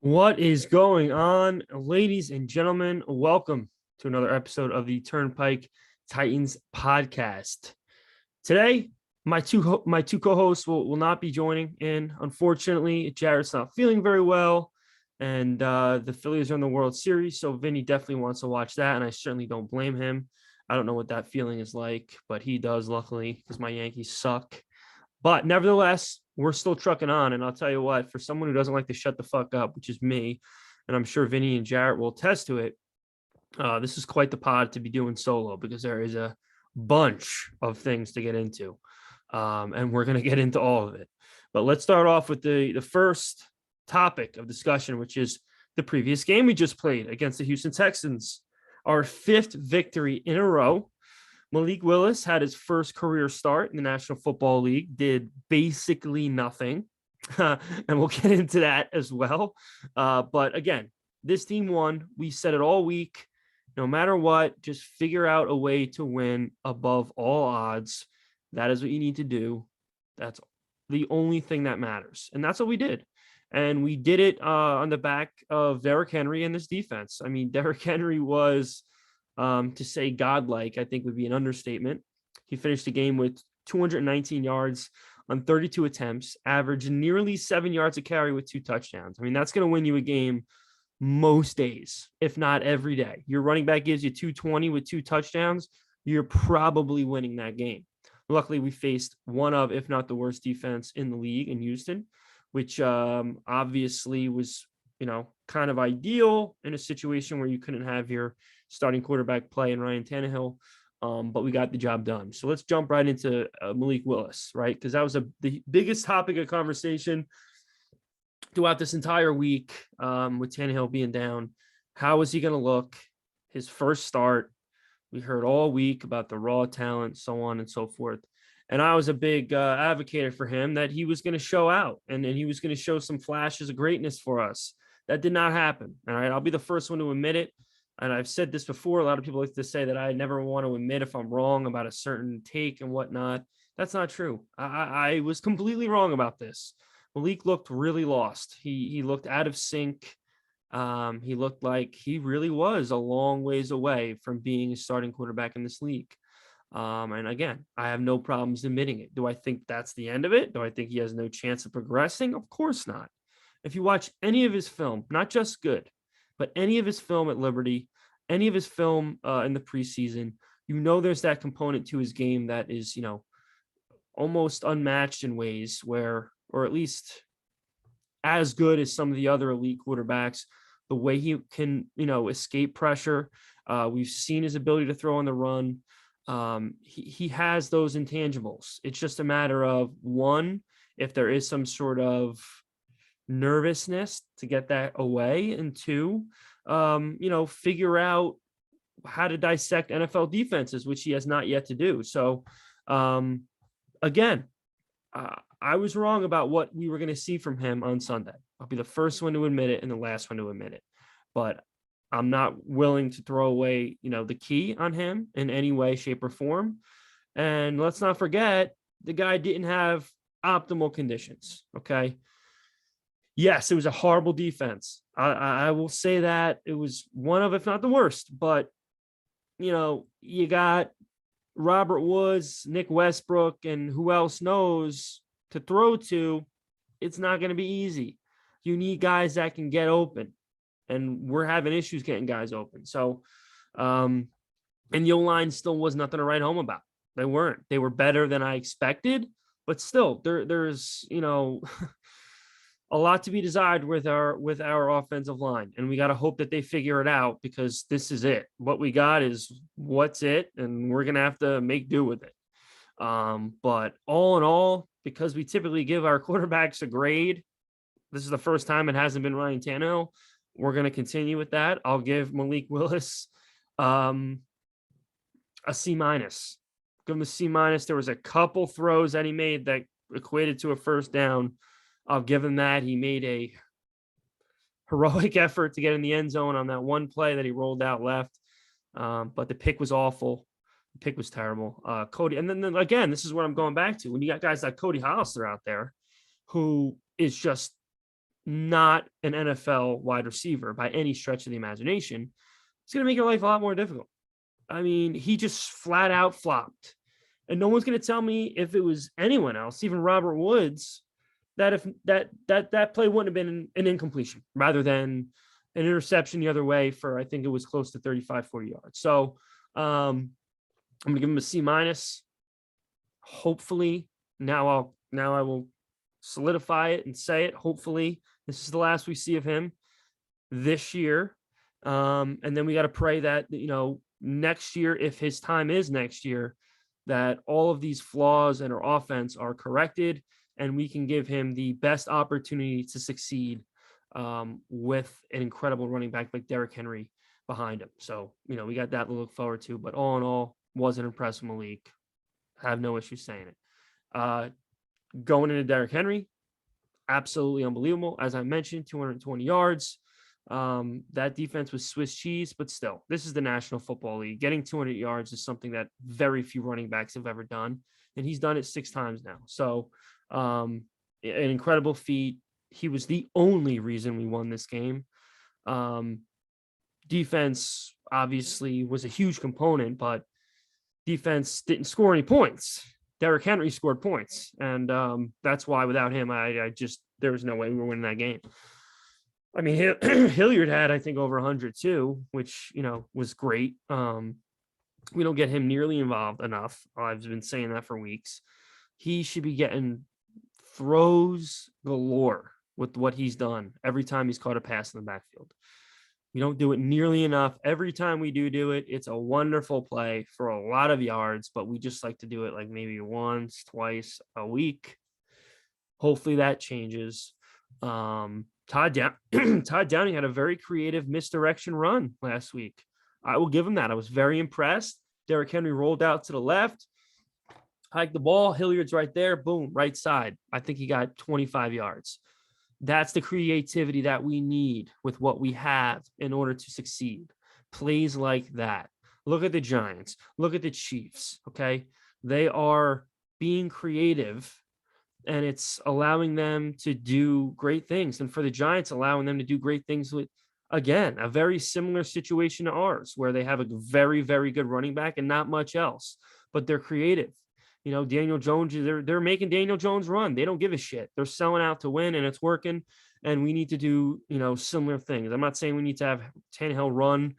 What is going on, ladies and gentlemen? Welcome to another episode of the Turnpike Titans podcast. Today, my two co-hosts will not be joining in. Unfortunately, Jared's not feeling very well, and the Phillies are in the World Series, so Vinny definitely wants to watch that, and I certainly don't blame him. I don't know what that feeling is like, but he does, luckily, because my Yankees suck. But nevertheless, we're still trucking on. And I'll tell you what, for someone who doesn't like to shut the fuck up, which is me, and I'm sure Vinny and Jarrett will attest to it, this is quite the pod to be doing solo because there is a bunch of things to get into. And we're going to get into all of it. But let's start off with the first topic of discussion, which is the previous game we just played against the Houston Texans, our fifth victory in a row. Malik Willis had his first career start in the National Football League, did basically nothing. And we'll get into that as well. But again, this team won. We said it all week. No matter what, just figure out a way to win above all odds. That is what you need to do. That's the only thing that matters. And that's what we did. And we did it on the back of Derrick Henry and this defense. I mean, Derrick Henry was to say godlike, I think would be an understatement. He finished the game with 219 yards on 32 attempts, averaged nearly 7 yards a carry with 2 touchdowns. I mean, that's going to win you a game most days, if not every day. Your running back gives you 220 with 2 touchdowns, you're probably winning that game. Luckily, we faced one of, if not the worst defense in the league in Houston, which obviously was, kind of ideal in a situation where you couldn't have your starting quarterback play in Ryan Tannehill. But we got the job done. So let's jump right into Malik Willis, right? Because that was the biggest topic of conversation throughout this entire week with Tannehill being down. How is he going to look? His first start. We heard all week about the raw talent, so on and so forth. And I was a big advocate for him that he was going to show out and he was going to show some flashes of greatness for us. That did not happen. All right. I'll be the first one to admit it. And I've said this before. A lot of people like to say that I never want to admit if I'm wrong about a certain take and whatnot. That's not true. I was completely wrong about this. Malik looked really lost. He looked out of sync. He looked like he really was a long ways away from being a starting quarterback in this league. And again, I have no problems admitting it. Do I think that's the end of it? Do I think he has no chance of progressing? Of course not. If you watch any of his film, not just good, but any of his film at Liberty, any of his film in the preseason, there's that component to his game that is, almost unmatched in ways where, or at least as good as some of the other elite quarterbacks, the way he can, escape pressure. We've seen his ability to throw on the run. He has those intangibles. It's just a matter of, one, if there is some sort of nervousness to get that away, and two, figure out how to dissect NFL defenses, which he has not yet to do. So again, I was wrong about what we were going to see from him on Sunday. I'll be the first one to admit it and the last one to admit it, but I'm not willing to throw away, the key on him in any way, shape, or form. And let's not forget, the guy didn't have optimal conditions. Okay. Yes, it was a horrible defense. I will say that it was one of, if not the worst, but you got Robert Woods, Nick Westbrook, and who else knows to throw to. It's not going to be easy. You need guys that can get open, and we're having issues getting guys open. So, and the O-line still was nothing to write home about. They weren't. They were better than I expected, but still, there's a lot to be desired with our offensive line, and we got to hope that they figure it out, because this is it. What we got is what's it, and we're gonna have to make do with it. But all in all, because we typically give our quarterbacks a grade, this is the first time it hasn't been Ryan Tannehill. We're gonna continue with that. I'll give Malik Willis a C minus. Give him a C minus. There was a couple throws that he made that equated to a first down. I'll give him that. He made a heroic effort to get in the end zone on that one play that he rolled out left. But the pick was awful. The pick was terrible. Cody, and then again, this is what I'm going back to. When you got guys like Cody Hollister out there, who is just not an NFL wide receiver by any stretch of the imagination, it's going to make your life a lot more difficult. I mean, he just flat out flopped. And no one's going to tell me if it was anyone else, even Robert Woods, that if that play wouldn't have been an incompletion rather than an interception the other way for, I think it was close to 35, 40 yards. So I'm going to give him a C minus. Hopefully now I will solidify it and say it. Hopefully this is the last we see of him this year. And then we got to pray that, next year, if his time is next year, that all of these flaws in our offense are corrected and we can give him the best opportunity to succeed with an incredible running back like Derrick Henry behind him. So, we got that to look forward to, but all in all, wasn't impressed with Malik. I have no issue saying it. Going into Derrick Henry, absolutely unbelievable. As I mentioned, 220 yards. That defense was Swiss cheese, but still, this is the National Football League. Getting 200 yards is something that very few running backs have ever done, and he's done it 6 times now. So, an incredible feat. He was the only reason we won this game. Defense obviously was a huge component, but defense didn't score any points. Derrick Henry scored points, and that's why without him, I just there was no way we were winning that game. I mean, Hilliard had, I think, over 100 too, which, was great. We don't get him nearly involved enough. I've been saying that for weeks. He should be getting throws galore with what he's done every time he's caught a pass in the backfield. We don't do it nearly enough. Every time we do it, it's a wonderful play for a lot of yards, but we just like to do it like maybe once, twice a week. Hopefully that changes. Todd Downing had a very creative misdirection run last week. I will give him that. I was very impressed. Derrick Henry rolled out to the left, hiked the ball. Hilliard's right there. Boom, right side. I think he got 25 yards. That's the creativity that we need with what we have in order to succeed. Plays like that. Look at the Giants. Look at the Chiefs, okay? They are being creative, and it's allowing them to do great things. And for the Giants, allowing them to do great things with, again, a very similar situation to ours, where they have a very, very good running back and not much else, but they're creative. Daniel Jones, they're making Daniel Jones run. They don't give a shit. They're selling out to win, and it's working. And we need to do, similar things. I'm not saying we need to have Tannehill run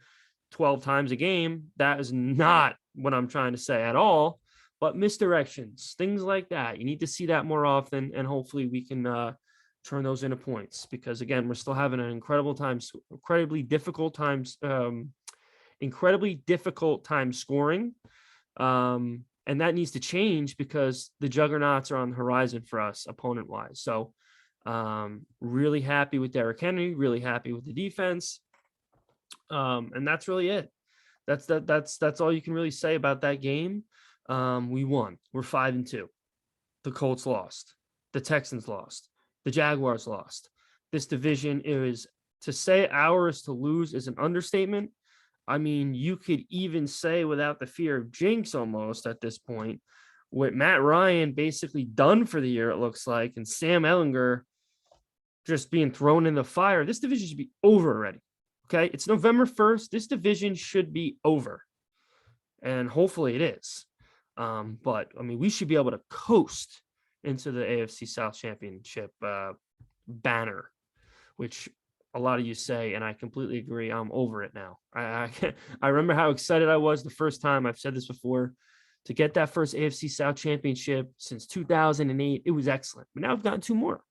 12 times a game. That is not what I'm trying to say at all. But misdirections, things like that, you need to see that more often, and hopefully we can turn those into points. Because again, we're still having an incredibly difficult time scoring. And that needs to change because the juggernauts are on the horizon for us opponent-wise. So really happy with Derrick Henry, really happy with the defense. And that's really it. That's all you can really say about that game. We won. We're 5-2. The Colts lost. The Texans lost. The Jaguars lost. This division is, to say ours to lose is an understatement. I mean, you could even say without the fear of jinx almost at this point, with Matt Ryan basically done for the year, it looks like, and Sam Ehlinger just being thrown in the fire, this division should be over already. Okay, it's November 1st. This division should be over, and hopefully it is. But, I mean, we should be able to coast into the AFC South Championship banner, which a lot of you say, and I completely agree. I'm over it now. I remember how excited I was the first time. I've said this before, to get that first AFC South Championship since 2008. It was excellent. But now we've gotten 2 more,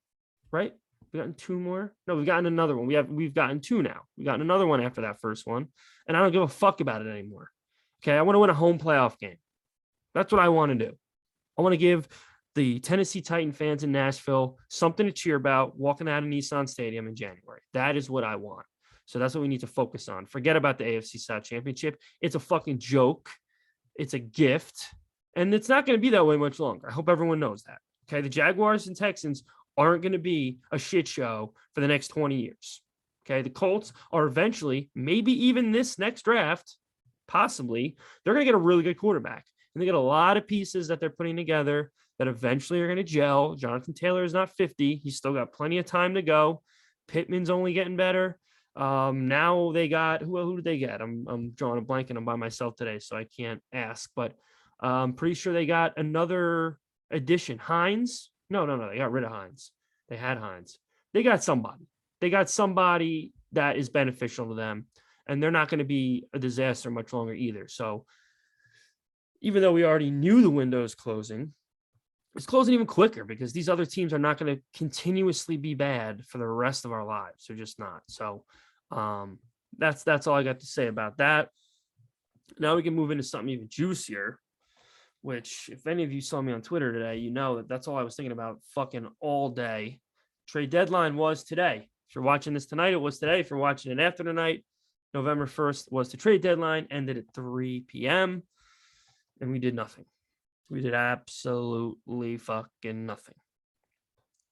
right? We've gotten 2 more. No, we've gotten another one. We've gotten 2 now. We've gotten another one after that first one, and I don't give a fuck about it anymore. Okay, I want to win a home playoff game. That's what I want to do. I want to give the Tennessee Titan fans in Nashville something to cheer about walking out of Nissan Stadium in January. That is what I want. So that's what we need to focus on. Forget about the AFC South Championship. It's a fucking joke. It's a gift. And it's not going to be that way much longer. I hope everyone knows that. Okay, the Jaguars and Texans aren't going to be a shit show for the next 20 years. Okay, the Colts are eventually, maybe even this next draft, possibly, they're going to get a really good quarterback. And they get a lot of pieces that they're putting together that eventually are going to gel. Jonathan Taylor is not 50. He's still got plenty of time to go. Pittman's only getting better. Now they got who did they get? I'm drawing a blank and I'm by myself today, so I can't ask. But I'm pretty sure they got another addition. Hines? No. They got rid of Hines. They had Hines. They got somebody. They got somebody that is beneficial to them, and they're not going to be a disaster much longer either. So even though we already knew the window is closing, it's closing even quicker because these other teams are not going to continuously be bad for the rest of our lives. They're just not. So that's all I got to say about that. Now we can move into something even juicier, which if any of you saw me on Twitter today, you know that that's all I was thinking about fucking all day. Trade deadline was today. If you're watching this tonight, it was today. If you're watching it after tonight, November 1st was the trade deadline, ended at 3 p.m. and we did nothing. We did absolutely fucking nothing.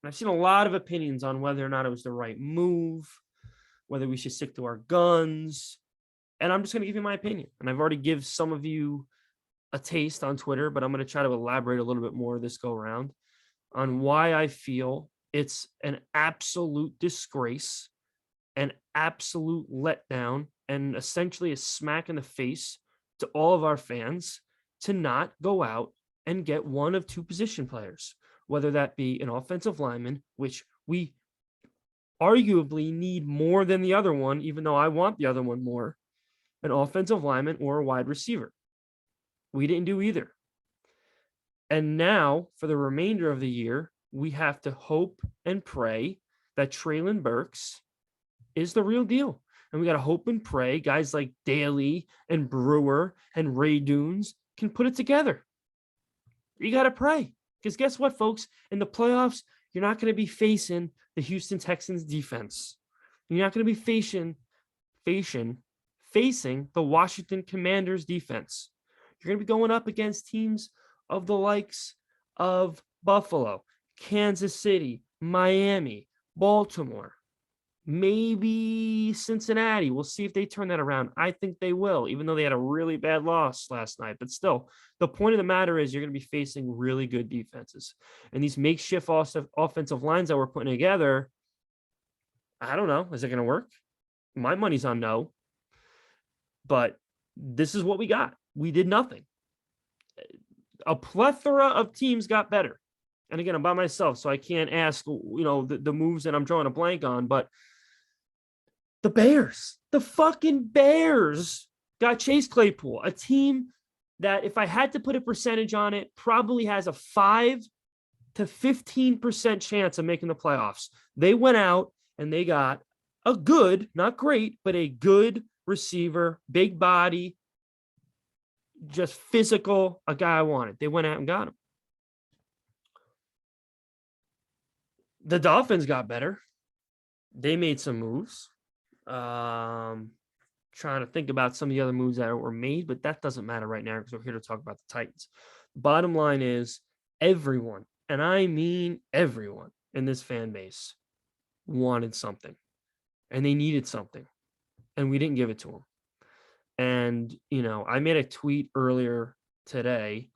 And I've seen a lot of opinions on whether or not it was the right move, whether we should stick to our guns. And I'm just going to give you my opinion. And I've already given some of you a taste on Twitter, but I'm going to try to elaborate a little bit more this go around on why I feel it's an absolute disgrace, an absolute letdown, and essentially a smack in the face to all of our fans to not go out and get one of two position players, whether that be an offensive lineman, which we arguably need more than the other one, even though I want the other one more, an offensive lineman or a wide receiver. We didn't do either. And now for the remainder of the year, we have to hope and pray that Treylon Burks is the real deal. And we got to hope and pray guys like Daly and Brewer and Ray Dunes can put it together. You got to pray. Because guess what, folks? In the playoffs, you're not going to be facing the Houston Texans defense. You're not going to be facing the Washington Commanders defense. You're going to be going up against teams of the likes of Buffalo, Kansas City, Miami, Baltimore, maybe Cincinnati. We'll see if they turn that around. I think they will, even though they had a really bad loss last night. But still, the point of the matter is you're going to be facing really good defenses. And these makeshift offensive lines that we're putting together, I don't know. Is it going to work? My money's on no. But this is what we got. We did nothing. A plethora of teams got better. And again, I'm by myself, so I can't ask, the moves that I'm drawing a blank on. But the fucking Bears got Chase Claypool, a team that if I had to put a percentage on it, probably has a 5 to 15% chance of making the playoffs. They went out and they got a good, not great, but a good receiver, big body, just physical, a guy I wanted. They went out and got him. The Dolphins got better. They made some moves. Trying to think about some of the other moves that were made, but that doesn't matter right now because we're here to talk about the Titans. Bottom line is everyone, and I mean everyone in this fan base, wanted something, and they needed something, and we didn't give it to them. And, I made a tweet earlier today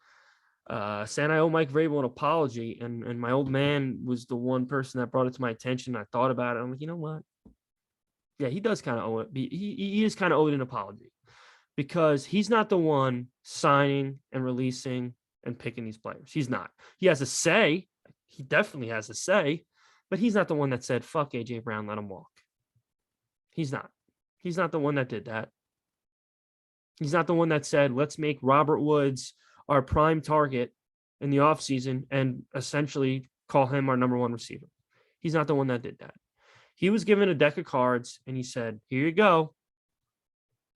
saying I owe Mike Vrabel an apology. And my old man was the one person that brought it to my attention. I thought about it. I'm like, you know what? Yeah, he does kind of owe it. He is kind of owed an apology because he's not the one signing and releasing and picking these players. He's not. He has a say. He definitely has a say, but he's not the one that said, fuck AJ Brown, let him walk. He's not. He's not the one that did that. He's not the one that said, let's make Robert Woods our prime target in the offseason and essentially call him our number one receiver. He's not the one that did that. He was given a deck of cards and he said, here you go.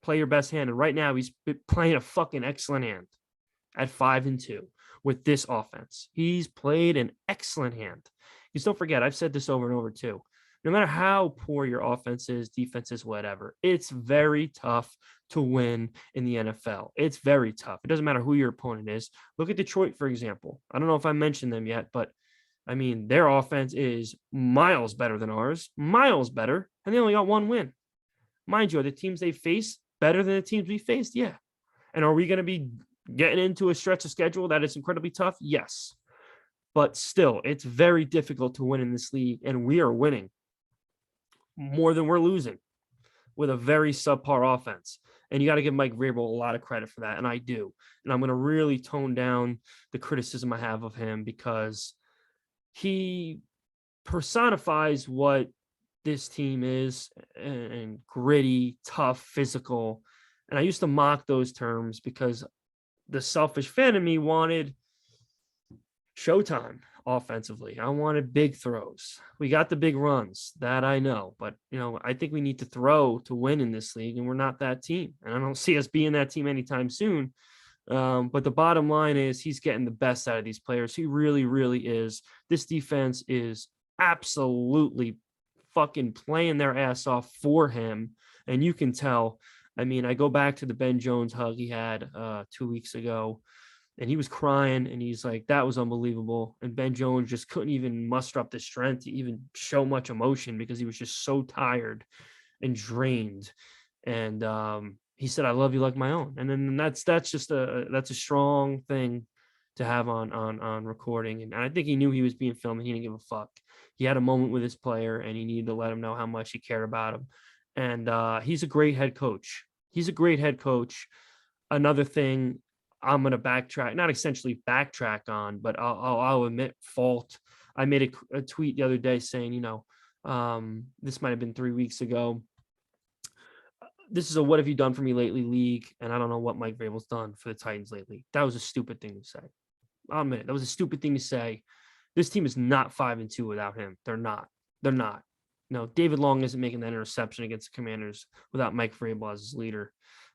Play your best hand. And right now he's playing a fucking excellent hand at 5-2 with this offense. He's played an excellent hand. Just don't forget, I've said this over and over too. No matter how poor your offense is, defense is, whatever, it's very tough to win in the NFL. It's very tough. It doesn't matter who your opponent is. Look at Detroit, for example. I don't know if I mentioned them yet, but I mean, their offense is miles better than ours, miles better, and they only got one win. Mind you, are the teams they face better than the teams we faced? Yeah. And are we going to be getting into a stretch of schedule that is incredibly tough? Yes. But still, it's very difficult to win in this league, and we are winning. more than we're losing with a very subpar offense. And you got to give Mike Vrabel a lot of credit for that. And I do. And I'm going to really tone down the criticism I have of him because he personifies what this team is and gritty, tough, physical. And I used to mock those terms because the selfish fan of me wanted showtime offensively. I wanted big throws. We got the big runs, that I know, but I think we need to throw to win in this league, and we're not that team. And I don't see us being that team anytime soon. But the bottom line is he's getting the best out of these players. He really, really is. This defense is absolutely fucking playing their ass off for him. And you can tell. I mean, I go back to the Ben Jones hug he had 2 weeks ago, and he was crying, and he's like, that was unbelievable. And Ben Jones just couldn't even muster up the strength to even show much emotion because he was just so tired and drained. And he said, I love you like my own. And then that's a strong thing to have on recording. And I think he knew he was being filmed and he didn't give a fuck. He had a moment with his player and he needed to let him know how much he cared about him. And he's a great head coach. He's a great head coach. Another thing I'm going to backtrack, not essentially backtrack on, but I'll admit fault. I made a tweet the other day saying, this might've been 3 weeks ago. This is a what have you done for me lately league, and I don't know what Mike Vrabel's done for the Titans lately. That was a stupid thing to say. I'll admit it. That was a stupid thing to say. This team is not 5-2 without him. They're not. No, David Long isn't making that interception against the Commanders without Mike Vrabel as his leader.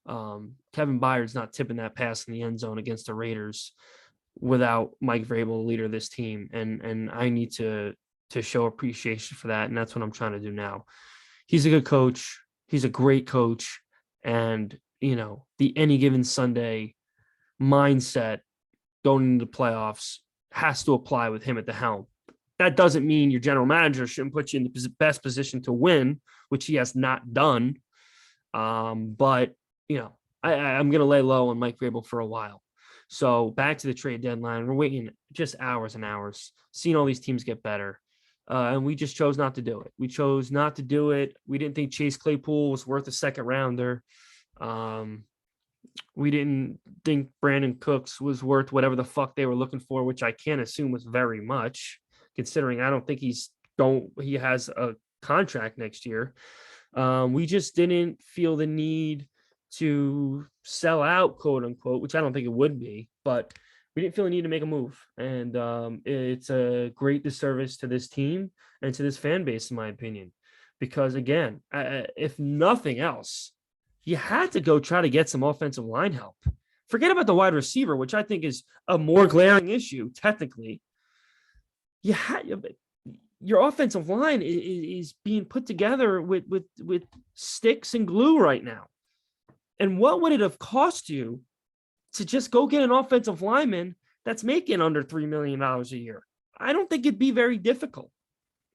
Kevin Byard's not tipping that pass in the end zone against the Raiders without Mike Vrabel, the leader of this team. And I need to show appreciation for that. And that's what I'm trying to do now. He's a good coach. He's a great coach. And, the any given Sunday mindset going into the playoffs has to apply with him at the helm. That doesn't mean your general manager shouldn't put you in the best position to win, which he has not done. But, I'm going to lay low on Mike Vrabel for a while. So back to the trade deadline, we're waiting just hours and hours, seeing all these teams get better. And we just chose not to do it. We chose not to do it. We didn't think Chase Claypool was worth a second rounder. We didn't think Brandon Cooks was worth whatever the fuck they were looking for, which I can't assume was very much, considering I don't think he has a contract next year. We just didn't feel the need to sell out, quote unquote, which I don't think it would be, but we didn't feel the need to make a move. And it's a great disservice to this team and to this fan base, in my opinion, because again, if nothing else, you had to go try to get some offensive line help. Forget about the wide receiver, which I think is a more glaring issue, technically. Your offensive line is being put together with sticks and glue right now. And what would it have cost you to just go get an offensive lineman that's making under $3 million a year? I don't think it'd be very difficult.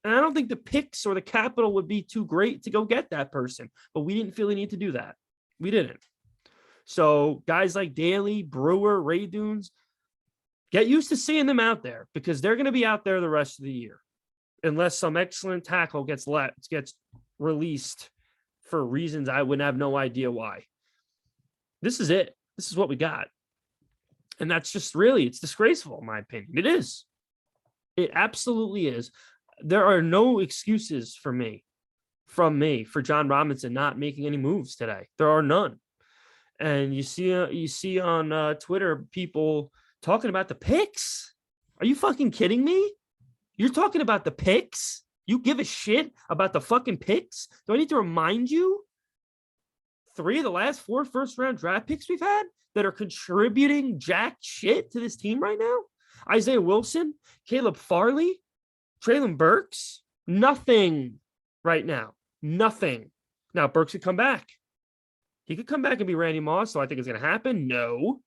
And I don't think the picks or the capital would be too great to go get that person. But we didn't feel the need to do that. We didn't. So guys like Daly, Brewer, Ray Dunes, get used to seeing them out there because they're going to be out there the rest of the year. Unless some excellent tackle gets released for reasons I would have no idea why. This is it. This is what we got. And that's just it's disgraceful, in my opinion. It is. It absolutely is. There are no excuses from me for John Robinson not making any moves today. There are none. And you see on Twitter people talking about the picks. Are you fucking kidding me? You're talking about the picks? You give a shit about the fucking picks? Do I need to remind you? 3 of the last 4 first-round draft picks we've had that are contributing jack shit to this team right now? Isaiah Wilson, Caleb Farley, Treylon Burks, nothing right now. Nothing. Now, Burks could come back. He could come back and be Randy Moss, so I think it's going to happen. No,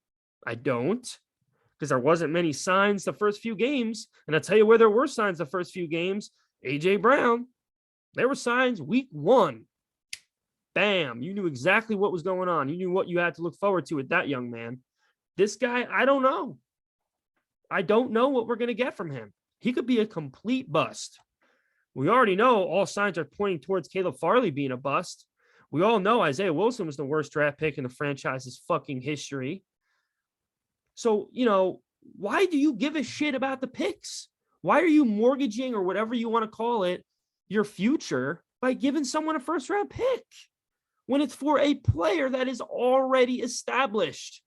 I don't. Because there wasn't many signs the first few games. And I'll tell you where there were signs the first few games. A.J. Brown. There were signs week 1. Bam. You knew exactly what was going on. You knew what you had to look forward to with that young man. This guy, I don't know. I don't know what we're going to get from him. He could be a complete bust. We already know all signs are pointing towards Caleb Farley being a bust. We all know Isaiah Wilson was the worst draft pick in the franchise's fucking history. So, why do you give a shit about the picks? Why are you mortgaging or whatever you want to call it your future by giving someone a first round pick when it's for a player that is already established?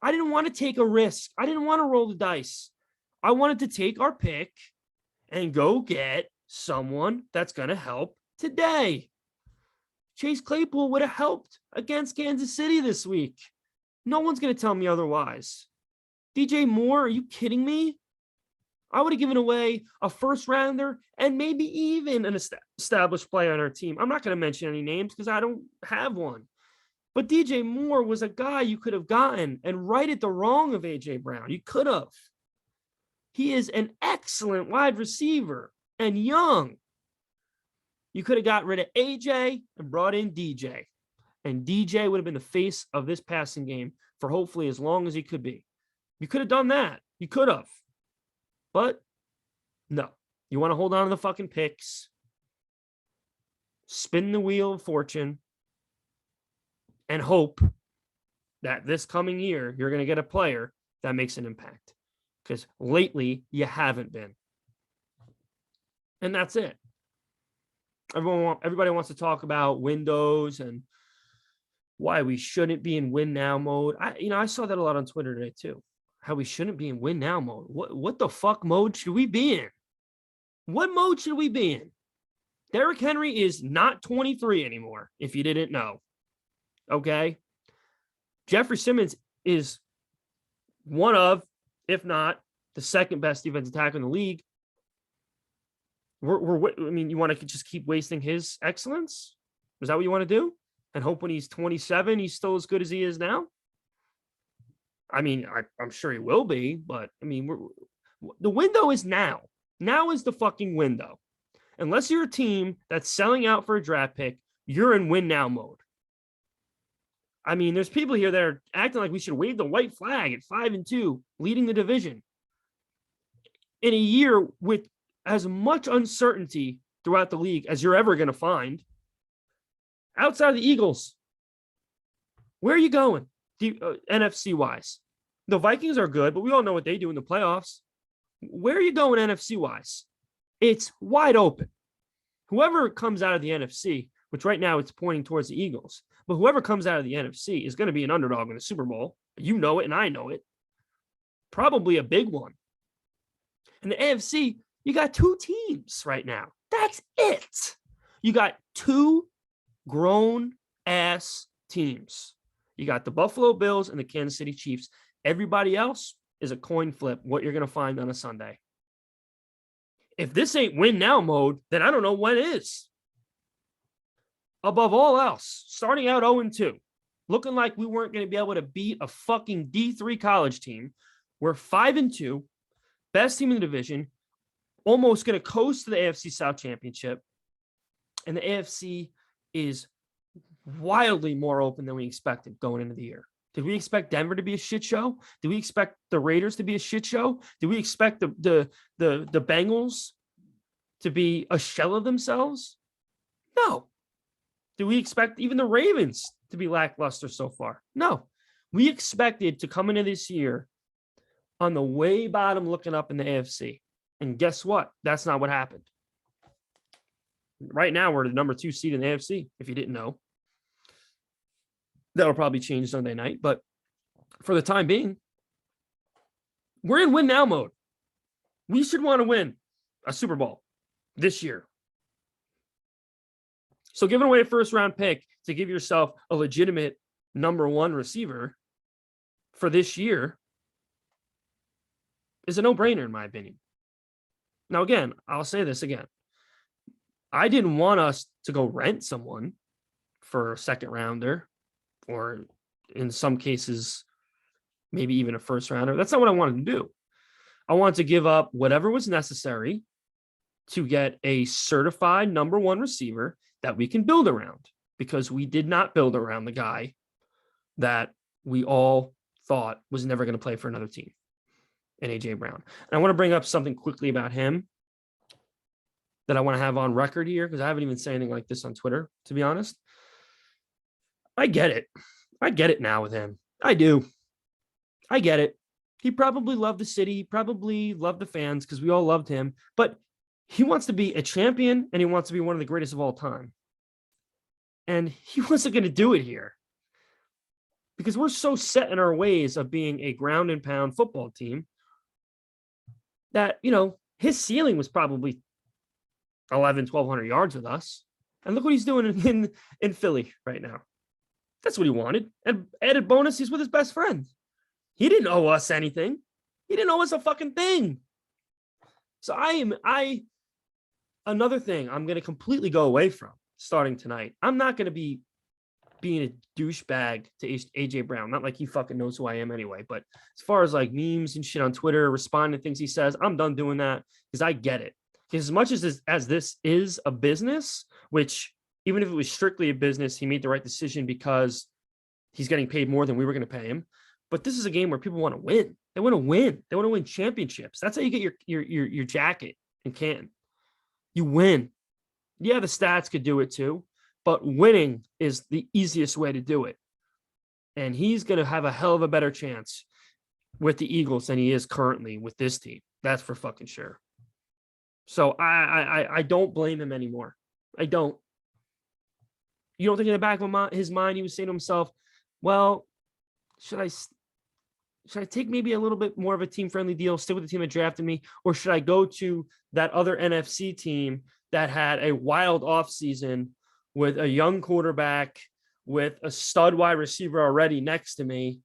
I didn't want to take a risk. I didn't want to roll the dice. I wanted to take our pick and go get someone that's going to help today. Chase Claypool would have helped against Kansas City this week. No one's going to tell me otherwise. DJ Moore, are you kidding me? I would have given away a first rounder and maybe even an established player on our team. I'm not going to mention any names because I don't have one. But DJ Moore was a guy you could have gotten and righted the wrong of A.J. Brown. You could have. He is an excellent wide receiver and young. You could have got rid of A.J. and brought in DJ. And DJ would have been the face of this passing game for hopefully as long as he could be. You could have done that. You could have. But no. You want to hold on to the fucking picks. Spin the wheel of fortune. And hope that this coming year, you're going to get a player that makes an impact. Because lately, you haven't been. And that's it. Everybody wants to talk about windows and why we shouldn't be in win now mode. I saw that a lot on Twitter today too. How we shouldn't be in win now mode. What the fuck mode should we be in? What mode should we be in? Derrick Henry is not 23 anymore, if you didn't know. Okay? Jeffrey Simmons is one of, if not, the second best defensive tackle in the league. You want to just keep wasting his excellence? Is that what you want to do? And hope when he's 27, he's still as good as he is now? I'm sure he will be, but the window is now. Now is the fucking window. Unless you're a team that's selling out for a draft pick, you're in win now mode. There's people here that are acting like we should wave the white flag at 5-2, leading the division. In a year with as much uncertainty throughout the league as you're ever going to find. Outside of the Eagles, where are you going NFC-wise? The Vikings are good, but we all know what they do in the playoffs. Where are you going NFC-wise? It's wide open. Whoever comes out of the NFC, which right now it's pointing towards the Eagles, but whoever comes out of the NFC is going to be an underdog in the Super Bowl. You know it, and I know it. Probably a big one. In the AFC, you got two teams right now. That's it. You got two grown-ass teams. You got the Buffalo Bills and the Kansas City Chiefs. Everybody else is a coin flip, what you're going to find on a Sunday. If this ain't win now mode, then I don't know what is. Above all else, starting out 0-2, looking like we weren't going to be able to beat a fucking D3 college team. We're 5-2, best team in the division, almost going to coast to the AFC South Championship. And the AFC is wildly more open than we expected going into the year. Did we expect Denver to be a shit show? Did we expect the Raiders to be a shit show? Did we expect the Bengals to be a shell of themselves? No. Do we expect even the Ravens to be lackluster so far? No. We expected to come into this year on the way bottom looking up in the AFC. And guess what? That's not what happened. Right now, we're the number 2 seed in the AFC, if you didn't know. That'll probably change Sunday night. But for the time being, we're in win now mode. We should want to win a Super Bowl this year. So giving away a first-round pick to give yourself a legitimate number 1 receiver for this year is a no-brainer, in my opinion. Now, again, I'll say this again. I didn't want us to go rent someone for a second-rounder or, in some cases, maybe even a first-rounder. That's not what I wanted to do. I wanted to give up whatever was necessary to get a certified number 1 receiver that we can build around, because we did not build around the guy that we all thought was never going to play for another team, in A.J. Brown. And I want to bring up something quickly about him. that I want to have on record here, because I haven't even said anything like this on Twitter, to be honest. I get it. I get it now with him. I do. I get it. He probably loved the city. He probably loved the fans because we all loved him. But he wants to be a champion and he wants to be one of the greatest of all time. And he wasn't going to do it here because we're so set in our ways of being a ground and pound football team that, his ceiling was probably 1,200 yards with us. And look what he's doing in Philly right now. That's what he wanted. And added bonus, he's with his best friend. He didn't owe us anything. He didn't owe us a fucking thing. So another thing I'm going to completely go away from starting tonight. I'm not going to be being a douchebag to AJ Brown. Not like he fucking knows who I am anyway. But as far as like memes and shit on Twitter, responding to things he says, I'm done doing that because I get it. Because as much as this is a business, which even if it was strictly a business, he made the right decision because he's getting paid more than we were going to pay him. But this is a game where people want to win. They want to win. They want to win championships. That's how you get your jacket in Canton. You win. Yeah, the stats could do it too, but winning is the easiest way to do it. And he's going to have a hell of a better chance with the Eagles than he is currently with this team. That's for fucking sure. So I don't blame him anymore. I don't. You don't think in the back of his mind he was saying to himself, well, should I take maybe a little bit more of a team-friendly deal, stick with the team that drafted me, or should I go to that other NFC team that had a wild offseason with a young quarterback, with a stud wide receiver already next to me,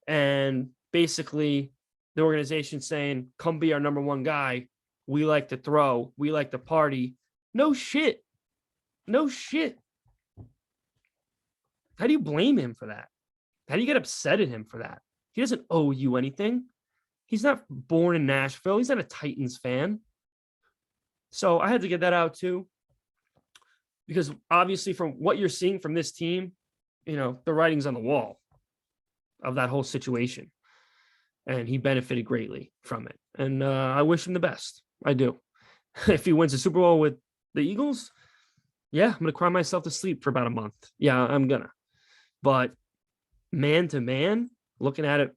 and basically the organization saying, come be our number one guy. We like to throw. We like to party. No shit. No shit. How do you blame him for that? How do you get upset at him for that? He doesn't owe you anything. He's not born in Nashville. He's not a Titans fan. So I had to get that out too. Because obviously from what you're seeing from this team, the writing's on the wall of that whole situation. And he benefited greatly from it. And I wish him the best. I do. If he wins the Super Bowl with the Eagles, yeah, I'm going to cry myself to sleep for about a month. Yeah, I'm going to. But man to man, looking at it,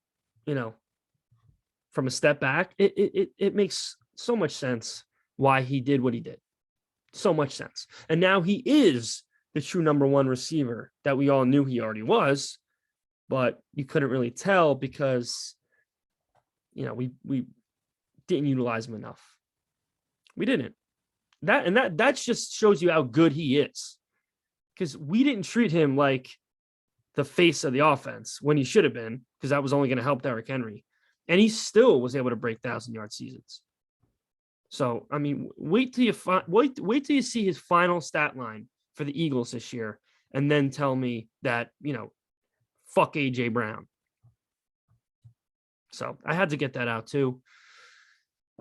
from a step back, it makes so much sense why he did what he did. So much sense. And now he is the true number one receiver that we all knew he already was, but you couldn't really tell because, we didn't utilize him enough. We didn't. That just shows you how good he is, because we didn't treat him like the face of the offense when he should have been, because that was only going to help Derrick Henry. And he still was able to break 1,000-yard seasons. So, I mean, wait till you see his final stat line for the Eagles this year, and then tell me that, fuck AJ Brown. So I had to get that out too.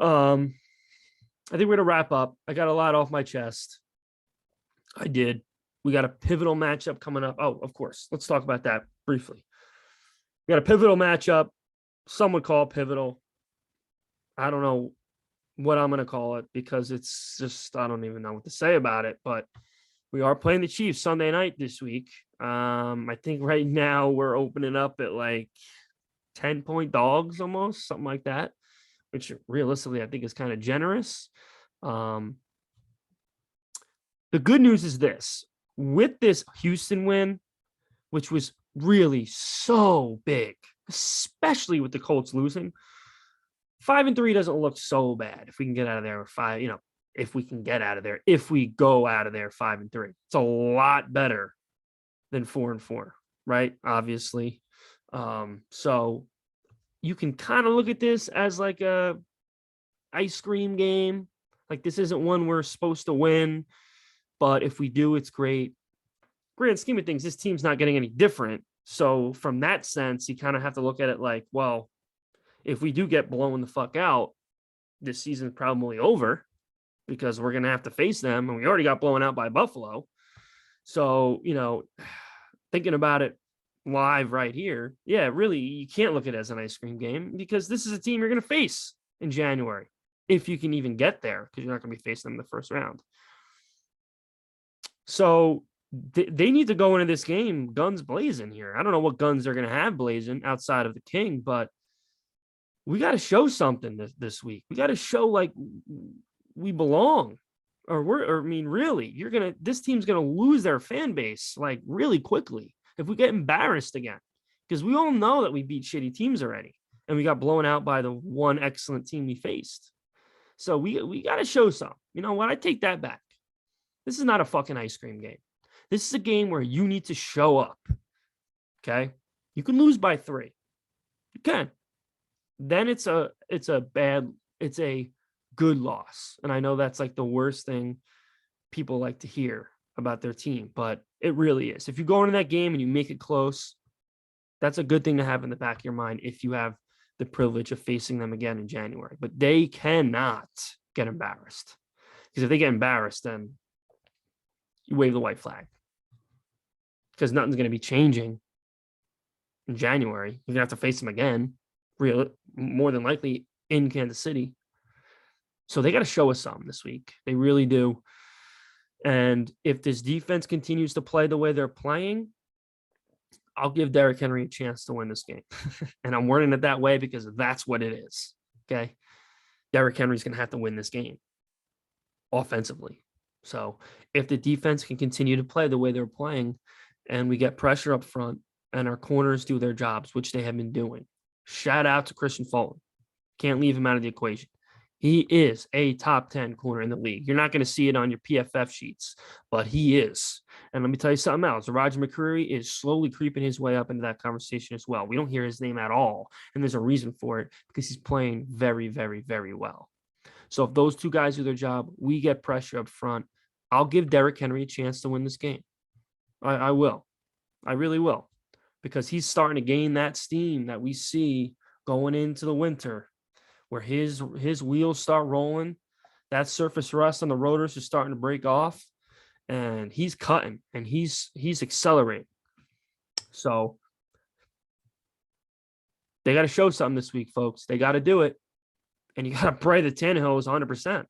I think we're going to wrap up. I got a lot off my chest. I did. We got a pivotal matchup coming up. Oh, of course. Let's talk about that briefly. We got a pivotal matchup. Some would call it pivotal. I don't know what I'm going to call it because it's just, I don't even know what to say about it, but we are playing the Chiefs Sunday night this week. I think right now we're opening up at like 10-point dogs almost, something like that, which realistically I think is kind of generous. The good news is this: with this Houston win, which was really so big, especially with the Colts losing, 5-3 doesn't look so bad if we can get out of there with 5. If we can get out of there, if we go out of there 5-3, it's a lot better than 4-4, right? Obviously. So you can kind of look at this as like a ice cream game. Like, this isn't one we're supposed to win, but if we do, it's great. Grand scheme of things, this team's not getting any different. So from that sense, you kind of have to look at it like, well, if we do get blown the fuck out, this season's probably over because we're going to have to face them. And we already got blown out by Buffalo. So, thinking about it live right here, yeah, really, you can't look at it as an ice cream game because this is a team you're going to face in January. if you can even get there, because you're not going to be facing them in the first round. So they need to go into this game guns blazing here. I don't know what guns they're going to have blazing outside of the King, but we got to show something this week. We got to show like we belong, really, this team's going to lose their fan base like really quickly if we get embarrassed again, because we all know that we beat shitty teams already and we got blown out by the one excellent team we faced. So we got to show some. You know what? I take that back. This is not a fucking ice cream game. This is a game where you need to show up. Okay? You can lose by 3. You can. Then it's a good loss. And I know that's like the worst thing people like to hear about their team, but it really is. If you go into that game and you make it close, that's a good thing to have in the back of your mind if you have the privilege of facing them again in January. But they cannot get embarrassed, because if they get embarrassed, then you wave the white flag, because nothing's going to be changing in January. You're going to have to face them again, more than likely in Kansas City. So they got to show us something this week. They really do. And if this defense continues to play the way they're playing, I'll give Derrick Henry a chance to win this game. And I'm wording it that way because that's what it is. Okay. Derrick Henry's going to have to win this game offensively. So if the defense can continue to play the way they're playing and we get pressure up front and our corners do their jobs, which they have been doing, shout out to Christian Fulton. Can't leave him out of the equation. He is a top 10 corner in the league. You're not going to see it on your PFF sheets, but he is. And let me tell you something else. Roger McCreary is slowly creeping his way up into that conversation as well. We don't hear his name at all, and there's a reason for it, because he's playing very, very, very well. So if those two guys do their job, we get pressure up front. I'll give Derrick Henry a chance to win this game. I will. I really will, because he's starting to gain that steam that we see going into the winter, where his wheels start rolling. That surface rust on the rotors is starting to break off, and he's cutting and he's accelerating. So they got to show something this week, folks. They got to do it. And you got to pray that Tannehill is 100%.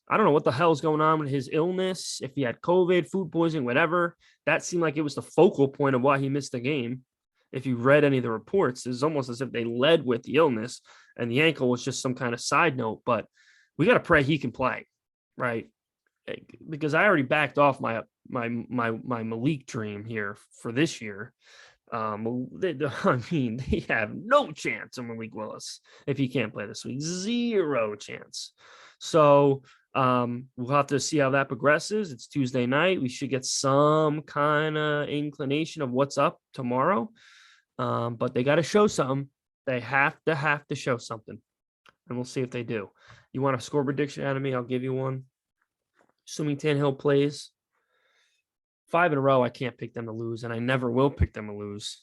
I don't know what the hell's going on with his illness, if he had COVID, food poisoning, whatever. That seemed like it was the focal point of why he missed the game. If you read any of the reports, it's almost as if they led with the illness and the ankle was just some kind of side note. But we got to pray he can play, right? Because I already backed off my Malik dream here for this year. I mean, they have no chance of Malik Willis if he can't play this week. 0 chance. So we'll have to see how that progresses. It's Tuesday night. We should get some kind of inclination of what's up tomorrow. But they got to show something. They have to show something. And we'll see if they do. You want a score prediction out of me? I'll give you one. Assuming Tannehill plays 5 in a row, I can't pick them to lose, and I never will pick them to lose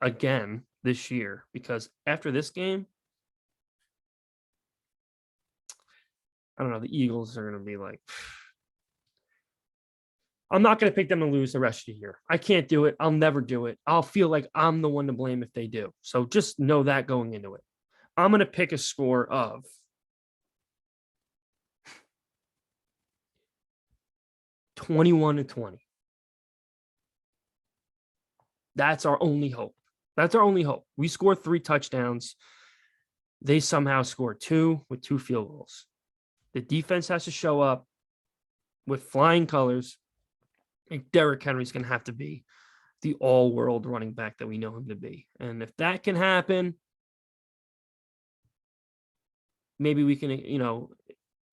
again this year, because after this game, I don't know, the Eagles are going to be like, I'm not going to pick them to lose the rest of the year. I can't do it. I'll never do it. I'll feel like I'm the one to blame if they do. So just know that going into it. I'm going to pick a score of 21-20. That's our only hope. That's our only hope. We scored 3 touchdowns. They somehow scored 2 with 2 field goals. The defense has to show up with flying colors. And Derrick Henry's going to have to be the all-world running back that we know him to be. And if that can happen, maybe we can,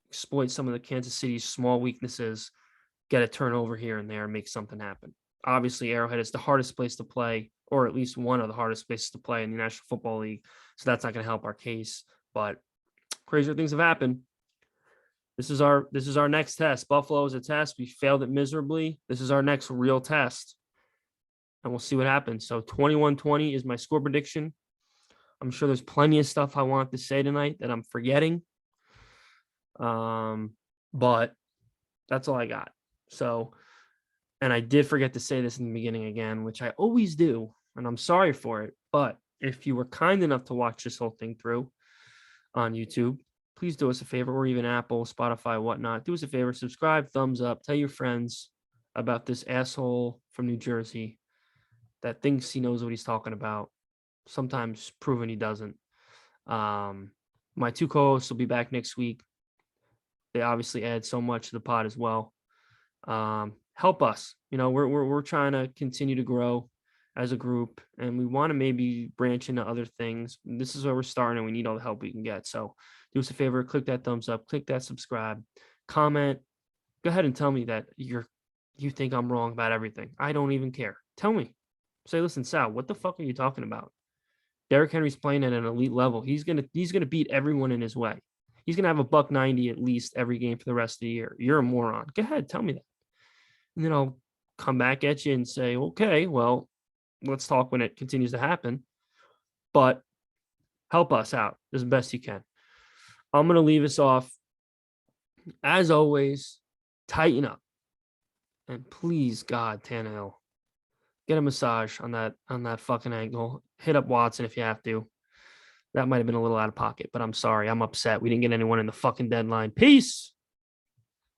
exploit some of the Kansas City's small weaknesses, get a turnover here and there, and make something happen. Obviously, Arrowhead is the hardest place to play, or at least one of the hardest places to play in the National Football League. So that's not going to help our case. But crazier things have happened. This is our next test. Buffalo is a test. We failed it miserably. This is our next real test. And we'll see what happens. So 21-20 is my score prediction. I'm sure there's plenty of stuff I want to say tonight that I'm forgetting. But that's all I got. So, and I did forget to say this in the beginning again, which I always do, and I'm sorry for it. But if you were kind enough to watch this whole thing through on YouTube, please do us a favor, or even Apple, Spotify, whatnot. Do us a favor, subscribe, thumbs up, tell your friends about this asshole from New Jersey that thinks he knows what he's talking about. Sometimes proven he doesn't. My two co-hosts will be back next week. They obviously add so much to the pod as well. Help us. We're trying to continue to grow as a group, and we want to maybe branch into other things. This is where we're starting, and we need all the help we can get. So do us a favor, click that thumbs up, click that subscribe, comment. Go ahead and tell me that you think I'm wrong about everything. I don't even care. Tell me. Say, listen, Sal, what the fuck are you talking about? Derrick Henry's playing at an elite level. He's gonna beat everyone in his way. He's gonna have a $190 at least every game for the rest of the year. You're a moron. Go ahead, tell me that. And then I'll come back at you and say, okay, well, let's talk when it continues to happen. But help us out as best you can. I'm going to leave us off. As always, tighten up. And please, God, Tannehill, get a massage on that fucking ankle. Hit up Watson if you have to. That might have been a little out of pocket, but I'm sorry. I'm upset. We didn't get anyone in the fucking deadline. Peace.